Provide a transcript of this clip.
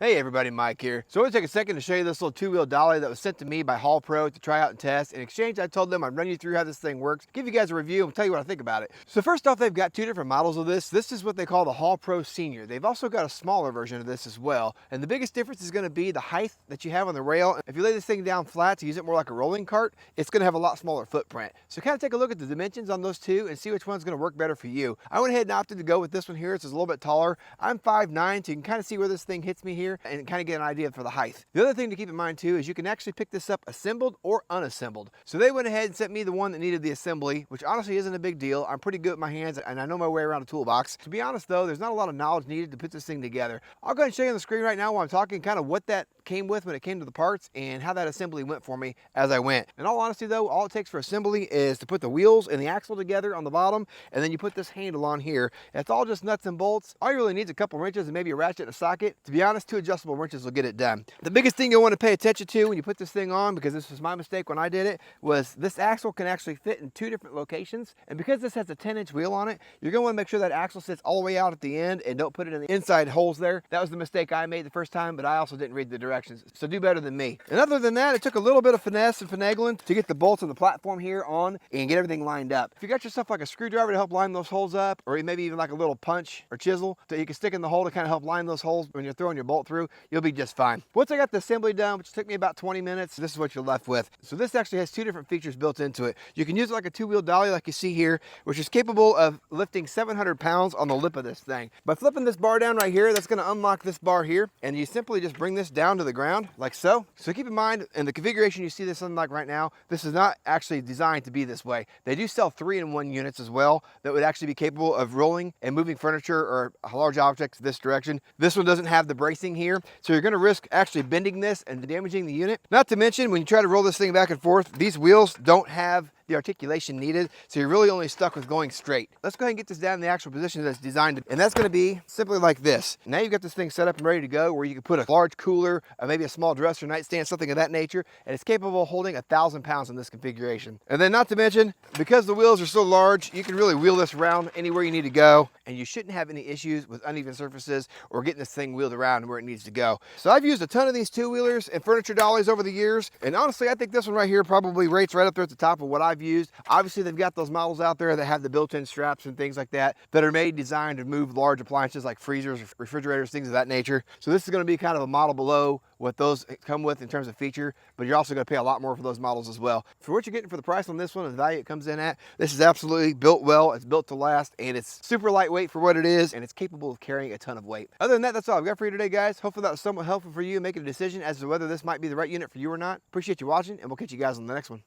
Hey everybody, Mike here. So I want to take a second to show you this little two-wheel dolly that was sent to me by Haul Pro to try out and test. In exchange, I told them I'd run you through how this thing works, give you guys a review, and tell you what I think about it. So first off, they've got two different models of this. This is what they call the Haul Pro Senior. They've also got a smaller version of this as well. And the biggest difference is going to be the height that you have on the rail. If you lay this thing down flat to use it more like a rolling cart, it's going to have a lot smaller footprint. So kind of take a look at the dimensions on those two and see which one's going to work better for you. I went ahead and opted to go with this one here. It's a little bit taller. I'm 5'9", so you can kind of see where this thing hits me here and kind of get an idea for the height. The other thing to keep in mind too is you can actually pick this up assembled or unassembled. So they went ahead and sent me the one that needed the assembly, which honestly isn't a big deal. I'm pretty good with my hands and I know my way around a toolbox. To be honest though, there's not a lot of knowledge needed to put this thing together. I'll go ahead and show you on the screen right now while I'm talking kind of what that came with when it came to the parts and how that assembly went for me as I went. In all honesty though, all it takes for assembly is to put the wheels and the axle together on the bottom, and then you put this handle on here. It's all just nuts and bolts. All you really need is a couple wrenches and maybe a ratchet and a socket. To be honest, 2 adjustable wrenches will get it done. The biggest thing you'll want to pay attention to when you put this thing on, because this was my mistake when I did it, was this axle can actually fit in 2 different locations. And because this has a 10-inch wheel on it, you're going to want to make sure that axle sits all the way out at the end and don't put it in the inside holes there. That was the mistake I made the first time, but I also didn't read the directions. So do better than me. And other than that, it took a little bit of finesse and finagling to get the bolts of the platform here on and get everything lined up. If you got yourself like a screwdriver to help line those holes up, or maybe even like a little punch or chisel that you can stick in the hole to kind of help line those holes when you're throwing your bolt through, you'll be just fine. Once I got the assembly done, which took me about 20 minutes, this is what you're left with. So this actually has 2 different features built into it. You can use it like a 2-wheel dolly like you see here, which is capable of lifting 700 pounds on the lip of this thing. By flipping this bar down right here, that's going to unlock this bar here, and you simply just bring this down to the ground like so. So keep in mind, in the configuration you see this unlock right now, this is not actually designed to be this way. They do sell 3-in-1 units as well that would actually be capable of rolling and moving furniture or large objects this direction. This one doesn't have the bracing here, so you're going to risk actually bending this and damaging the unit. Not to mention, when you try to roll this thing back and forth, these wheels don't have the articulation needed, so you're really only stuck with going straight. Let's go ahead and get this down in the actual position that's designed to, and that's going to be simply like this. Now you've got this thing set up and ready to go, where you can put a large cooler, or maybe a small dresser, nightstand, something of that nature, and it's capable of holding 1,000 pounds in this configuration. And then not to mention, because the wheels are so large, you can really wheel this around anywhere you need to go, and you shouldn't have any issues with uneven surfaces or getting this thing wheeled around where it needs to go. So I've used a ton of these 2-wheelers and furniture dollies over the years, and honestly I think this one right here probably rates right up there at the top of what I've used. Obviously they've got those models out there that have the built-in straps and things like that are designed to move large appliances like freezers, refrigerators, things of that nature. So this is going to be kind of a model below what those come with in terms of feature, but you're also going to pay a lot more for those models as well. For what you're getting for the price on this one and the value it comes in at, this is absolutely built well, it's built to last, and it's super lightweight for what it is, and it's capable of carrying a ton of weight. Other than that, that's all I've got for you today, guys. Hopefully that was somewhat helpful for you making a decision as to whether this might be the right unit for you or not. Appreciate you watching, and we'll catch you guys on the next one.